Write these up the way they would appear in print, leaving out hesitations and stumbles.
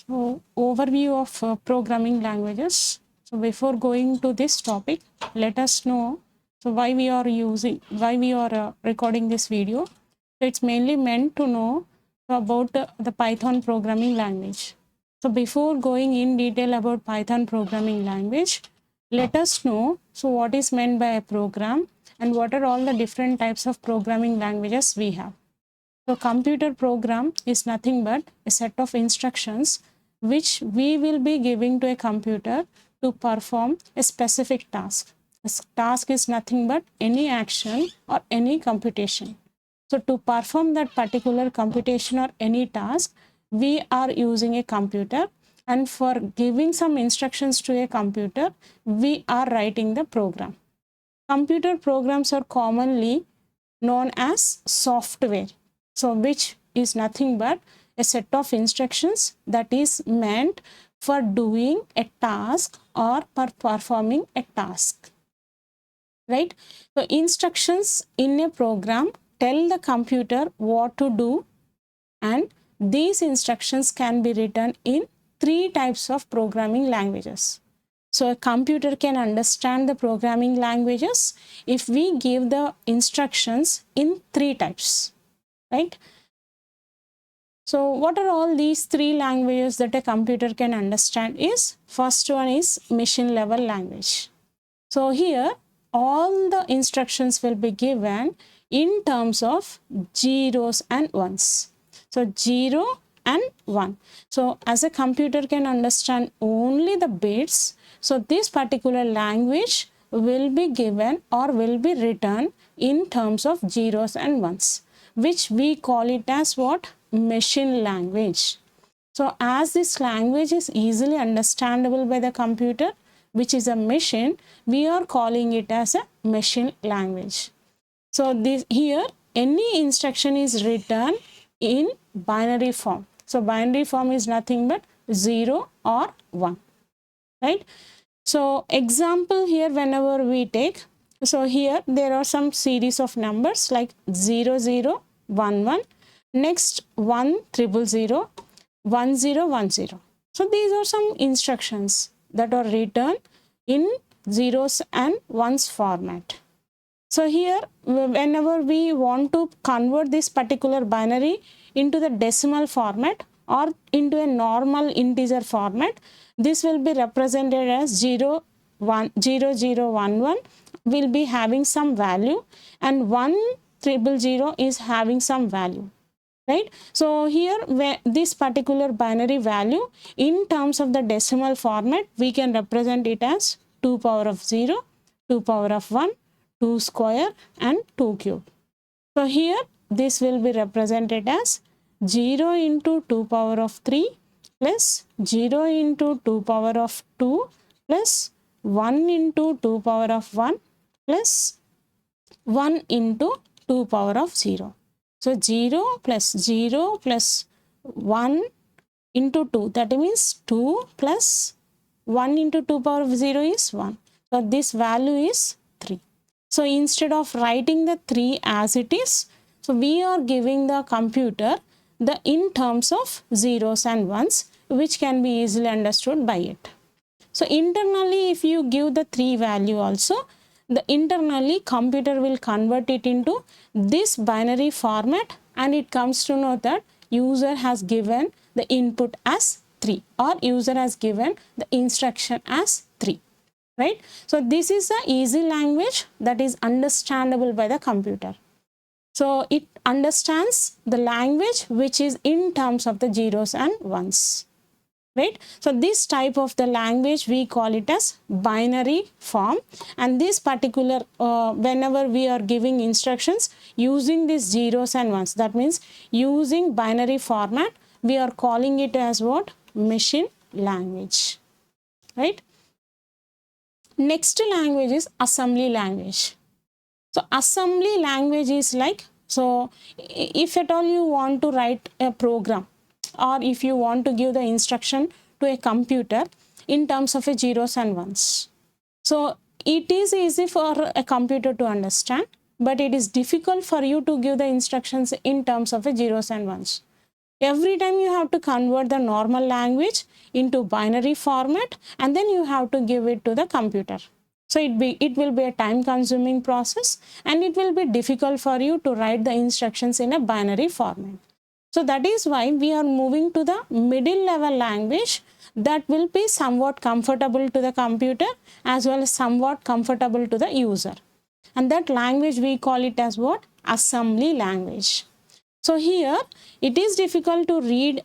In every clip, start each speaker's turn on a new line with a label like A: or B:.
A: So, overview of programming languages. So, before going to this topic, let us know why we are recording this video. So, it's mainly meant to know about the Python programming language. So, before going in detail about Python programming language, let us know what is meant by a program and what are all the different types of programming languages we have. So computer program is nothing but a set of instructions which we will be giving to a computer to perform a specific task. A task is nothing but any action or any computation. So to perform that particular computation or any task, we are using a computer, and for giving some instructions to a computer, we are writing the program. Computer programs are commonly known as software. So which is nothing but a set of instructions that is meant for doing a task or for performing a task, right? So instructions in a program tell the computer what to do, and these instructions can be written in three types of programming languages. So a computer can understand the programming languages if we give the instructions in three types, right? So what are all these three languages that a computer can understand is, first one is machine level language. So here all the instructions will be given in terms of zeros and ones. So 0 and 1. So as a computer can understand only the bits, so this particular language will be given or will be written in terms of zeros and ones, which we call it as what? Machine language. So as this language is easily understandable by the computer, which is a machine, we are calling it as a machine language. So this here any instruction is written in binary form. So binary form is nothing but 0 or 1, right? So example here, whenever we take, so here there are some series of numbers like 0 0 1 1, next 1 0 0 1 0 1 0. So these are some instructions that are written in zeros and ones format. So here whenever we want to convert this particular binary into the decimal format or into a normal integer format, this will be represented as 0 1 0 0 1 1 will be having some value, and 1 0 0 is having some value, right? So here this particular binary value in terms of the decimal format, we can represent it as 2 power of 0, 2 power of 1, 2 square and 2 cube. So here this will be represented as 0 into 2 power of 3 plus 0 into 2 power of 2 plus 1 into 2 power of 1 plus 1 into 2 power of 0. So 0 plus 1 into 2, that means 2 plus 1 into 2 power of 0 is 1. So this value is 3. So instead of writing the 3 as it is, so we are giving the computer the in terms of zeros and ones, which can be easily understood by it. So internally, if you give the 3 value also, the internally computer will convert it into this binary format, and it comes to know that user has given the input as 3 or user has given the instruction as 3, right? So this is the easy language that is understandable by the computer. So it understands the language which is in terms of the zeros and ones, right? So this type of the language we call it as binary form, and this particular whenever we are giving instructions using these zeros and ones, that means using binary format, we are calling it as what? Machine language, right? Next language is assembly language. So assembly language is like, so if at all you want to write a program, or if you want to give the instruction to a computer in terms of a zeros and ones, so it is easy for a computer to understand, but it is difficult for you to give the instructions in terms of a zeros and ones. Every time you have to convert the normal language into binary format, and then you have to give it to the computer. So it will be a time consuming process, and it will be difficult for you to write the instructions in a binary format. So that is why we are moving to the middle level language that will be somewhat comfortable to the computer as well as somewhat comfortable to the user. And that language we call it as what? Assembly language. So here it is difficult to read,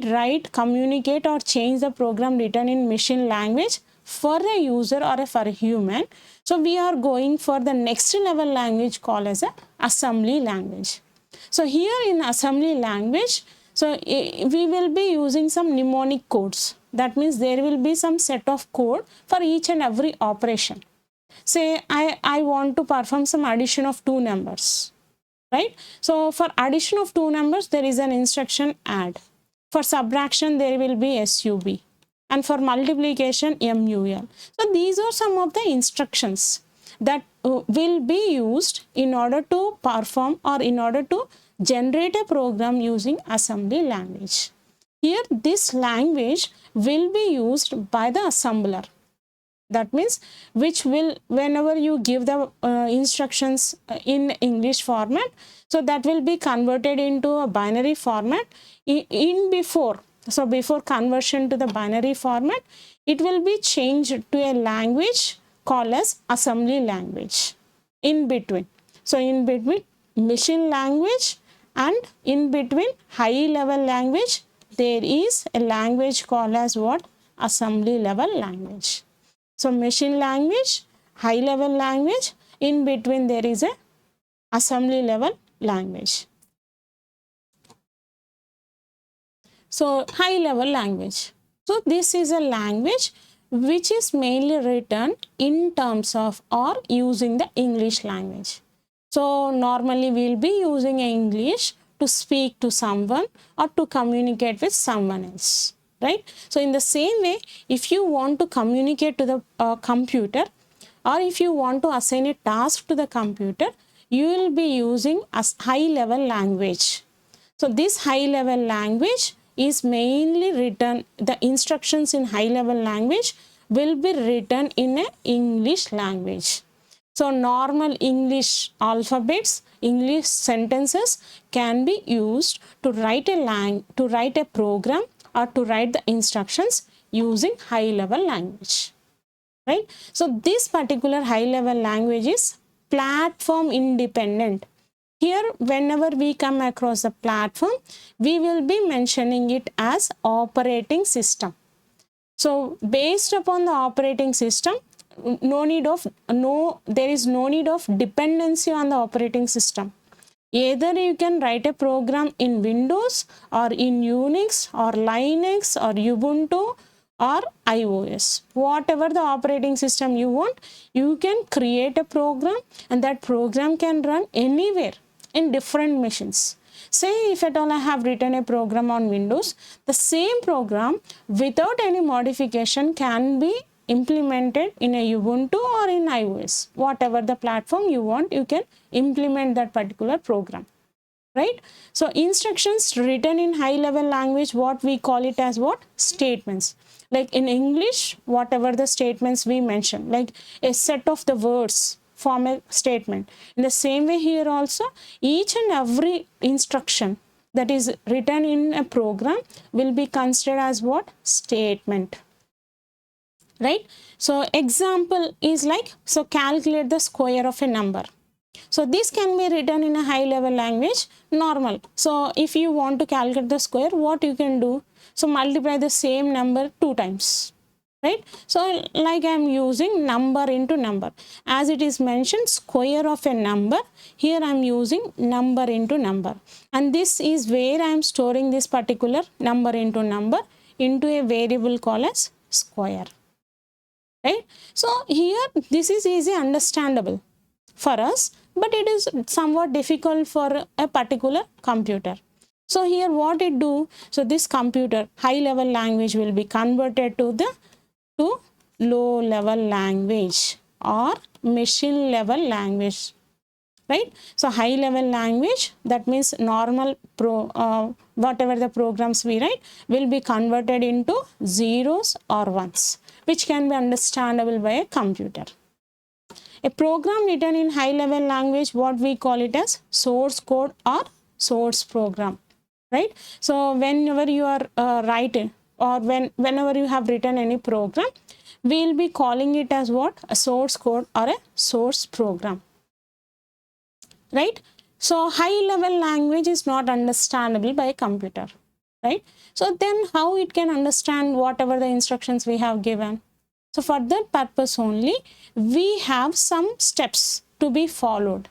A: write, communicate or change the program written in machine language for a user or for a human. So we are going for the next level language called as a assembly language. So here in assembly language, so we will be using some mnemonic codes. That means there will be some set of code for each and every operation. Say I want to perform some addition of two numbers, right? So for addition of two numbers, there is an instruction add. For subtraction, there will be SUB. And for multiplication, MUL. So these are some of the instructions that will be used in order to perform or in order to generate a program using assembly language. Here, this language will be used by the assembler. That means which will, whenever you give the instructions in English format, so that will be converted into a binary format so before conversion to the binary format, it will be changed to a language called as assembly language in between. So in between machine language and in between high level language, there is a language called as what? Assembly level language. So machine language, high level language, in between there is a assembly level language. So high level language. So this is a language which is mainly written in terms of or using the English language. So normally we will be using English to speak to someone or to communicate with someone else, right? So in the same way, if you want to communicate to the computer or if you want to assign a task to the computer, you will be using a high level language. So this high level language is mainly written, the instructions in high level language will be written in a English language. So normal English alphabets, English sentences can be used to write a program or to write the instructions using high level language, right? So this particular high level language is platform independent. Here, whenever we come across a platform, we will be mentioning it as operating system. So based upon the operating system, there is no need of dependency on the operating system. Either you can write a program in Windows or in Unix or Linux or Ubuntu or iOS. Whatever the operating system you want, you can create a program and that program can run anywhere in different machines. Say if at all I have written a program on Windows, the same program without any modification can be implemented in a Ubuntu or in iOS. Whatever the platform you want, you can implement that particular program, right? So instructions written in high level language, what we call it as what? Statements. Like in English, whatever the statements we mention, like a set of the words form a statement. In the same way here also, each and every instruction that is written in a program will be considered as what? Statement, right? So example is like, so calculate the square of a number. So this can be written in a high level language, normal. So if you want to calculate the square, what you can do? So multiply the same number 2 times. Right? So like I am using number into number. As it is mentioned, square of a number. Here I am using number into number. And this is where I am storing this particular number into a variable called as square. Right? So here this is easy understandable for us, but it is somewhat difficult for a particular computer. So here what it do? So this computer high level language will be converted to low level language or machine level language, right? So high level language, that means normal whatever the programs we write will be converted into zeros or ones, which can be understandable by a computer. A program written in high level language, what we call it as source code or source program, right? So whenever you are writing, or whenever you have written any program, we will be calling it as what? A source code or a source program, right? So high level language is not understandable by a computer, right? So then how it can understand whatever the instructions we have given? So for that purpose only, we have some steps to be followed.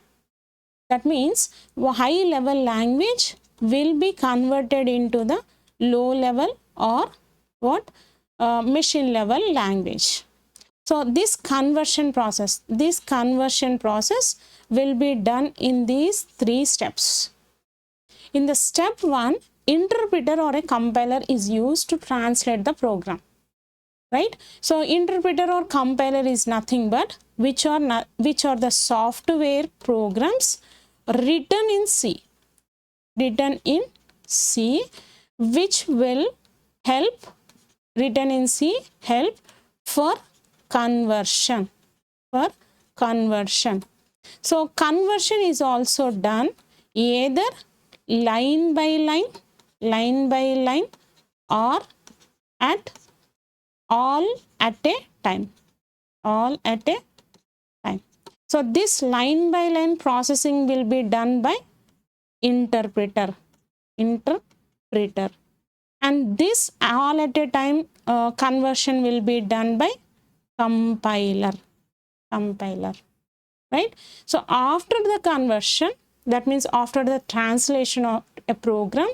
A: That means high level language will be converted into the low level or what? Machine level language. So this conversion process will be done in these 3 steps. In the step 1, interpreter or a compiler is used to translate the program, right? So interpreter or compiler is nothing but which are the software programs written in C, which will help for conversion. So conversion is also done either line by line or all at a time. So this line by line processing will be done by interpreter, and this all at a time conversion will be done by compiler, right? So after the conversion, that means after the translation of a program,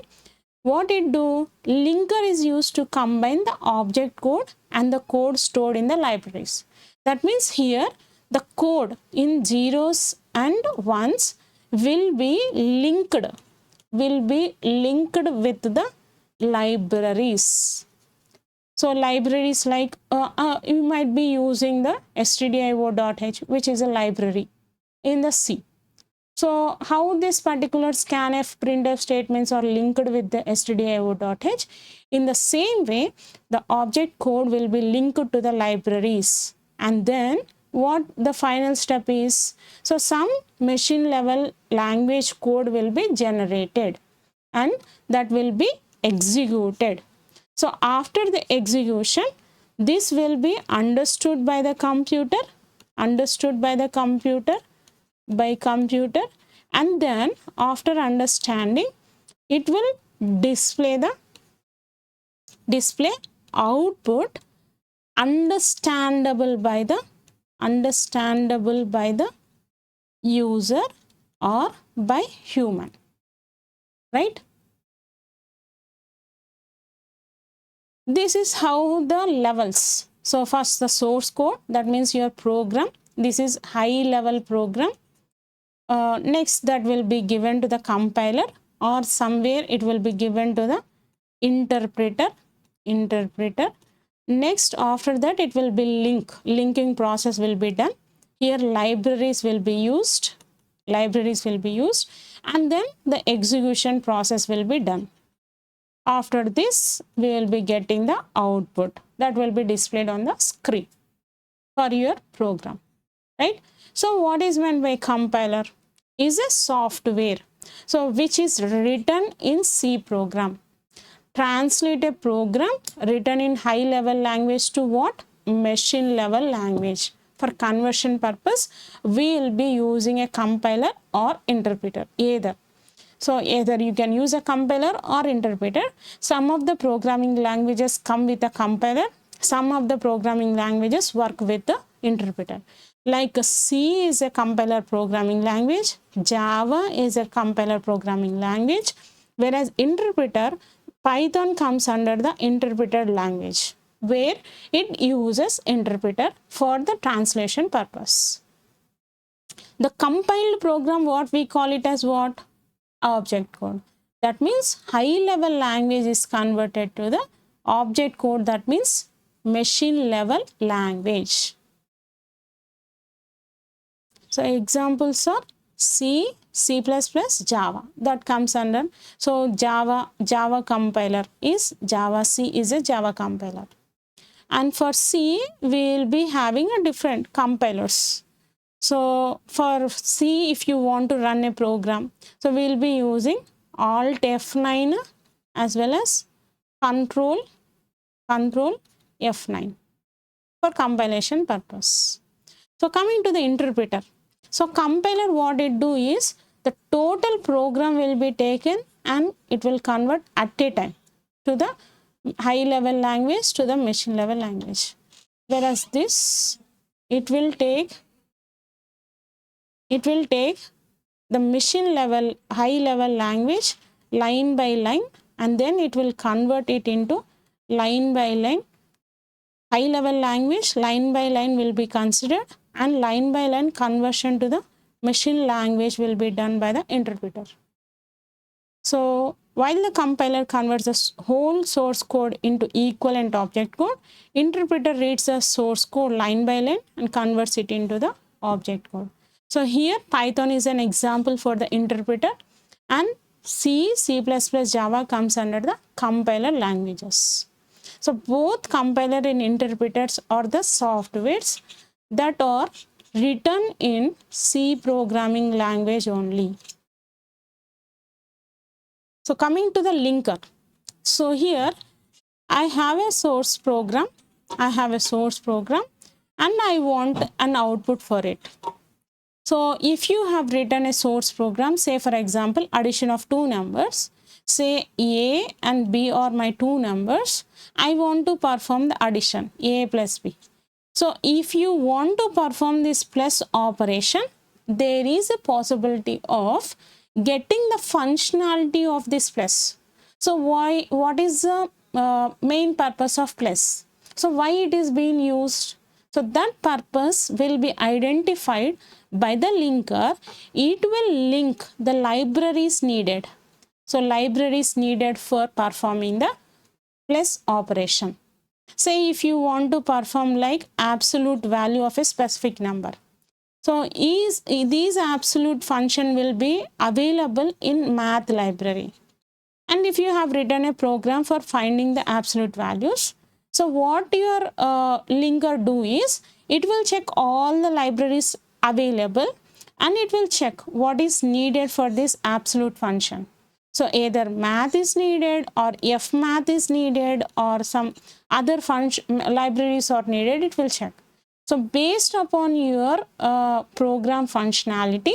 A: what it do? Linker is used to combine the object code and the code stored in the libraries. That means here the code in zeros and ones will be linked with the libraries. So libraries like you might be using the stdio.h, which is a library in the C. So how this particular scanf, printf statements are linked with the stdio.h? In the same way, the object code will be linked to the libraries. And then what the final step is? So some machine level language code will be generated and that will be executed. So after the execution, this will be understood by the computer, and then after understanding, it will display output understandable by the user or by human, right? This is how the levels. So first the source code, that means your program. This is high level program. Next that will be given to the compiler, or somewhere it will be given to the interpreter. Next after that it will be linking process will be done. Here libraries will be used, and then the execution process will be done. After this, we will be getting the output that will be displayed on the screen for your program, right? So what is meant by compiler? Is a software, so which is written in C program. Translate a program written in high level language to what? Machine level language. For conversion purpose, we will be using a compiler or interpreter, either. So either you can use a compiler or interpreter. Some of the programming languages come with a compiler. Some of the programming languages work with the interpreter. Like C is a compiler programming language. Java is a compiler programming language. Whereas interpreter, Python comes under the interpreter language, where it uses interpreter for the translation purpose. The compiled program, what we call it as what? Object code. That means high level language is converted to the object code, that means machine level language. So examples are C, C++, Java. That comes under, so Java compiler is Java C is a Java compiler. And for C, we will be having a different compilers. So for C, if you want to run a program, so we will be using Alt F9 as well as Control F9 for compilation purpose. So coming to the interpreter. So compiler, what it do is the total program will be taken and it will convert at a time to the high level language to the machine level language. Whereas this, it will take the machine level, high level language line by line, and then it will convert it into line by line. High level language line by line will be considered, and line by line conversion to the machine language will be done by the interpreter. So while the compiler converts the whole source code into equivalent object code, interpreter reads the source code line by line and converts it into the object code. So here Python is an example for the interpreter, and C, C++, Java comes under the compiler languages. So both compiler and interpreters are the softwares that are written in C programming language only. So coming to the linker. So here I have a source program. and I want an output for it. So if you have written a source program, say for example, addition of two numbers, say A and B are my two numbers, I want to perform the addition, A plus B. So if you want to perform this plus operation, there is a possibility of getting the functionality of this plus. So what is the main purpose of plus? So why it is being used? So that purpose will be identified by the linker. It will link the libraries needed. So libraries needed for performing the plus operation. Say if you want to perform like absolute value of a specific number. So these absolute function will be available in math library. And if you have written a program for finding the absolute values, so what your linker do is, it will check all the libraries available and it will check what is needed for this absolute function. So either math is needed or fmath is needed or some other libraries are needed, it will check. So based upon your program functionality,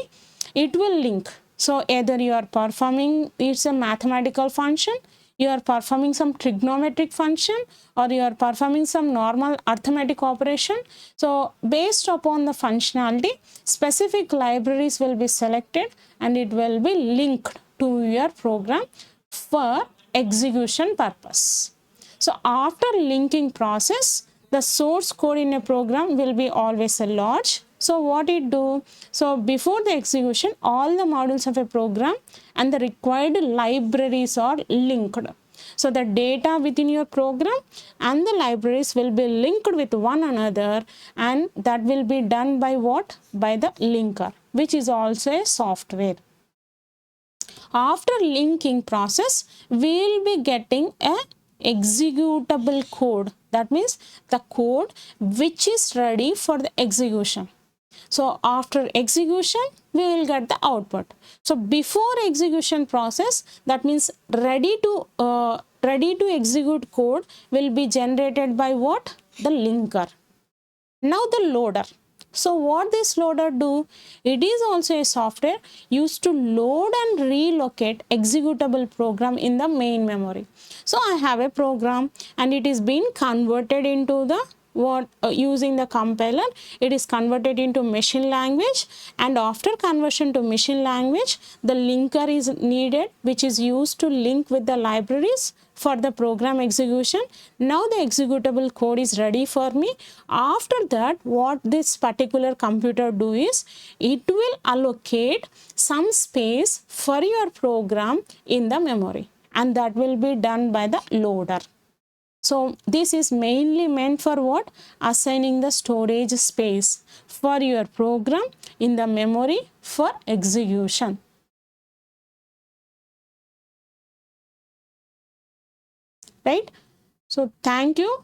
A: it will link. So either you are performing, it's a mathematical function, you are performing some trigonometric function, or you are performing some normal arithmetic operation. So based upon the functionality, specific libraries will be selected and it will be linked to your program for execution purpose. So after linking process, the source code in a program will be always a large. So what it do? So before the execution, all the modules of a program and the required libraries are linked. So the data within your program and the libraries will be linked with one another, and that will be done by what? By the linker, which is also a software. After linking process, we will be getting a executable code. That means the code which is ready for the execution. So after execution, we will get the output. So before execution process, that means ready to execute code will be generated by what? The linker. Now the loader. So what this loader do? It is also a software used to load and relocate executable program in the main memory. So I have a program and it is being converted into the using the compiler, it is converted into machine language, and after conversion to machine language, the linker is needed, which is used to link with the libraries for the program execution. Now the executable code is ready for me. After that, what this particular computer do is, it will allocate some space for your program in the memory, and that will be done by the loader. So this is mainly meant for what? Assigning the storage space for your program in the memory for execution. Right? So thank you.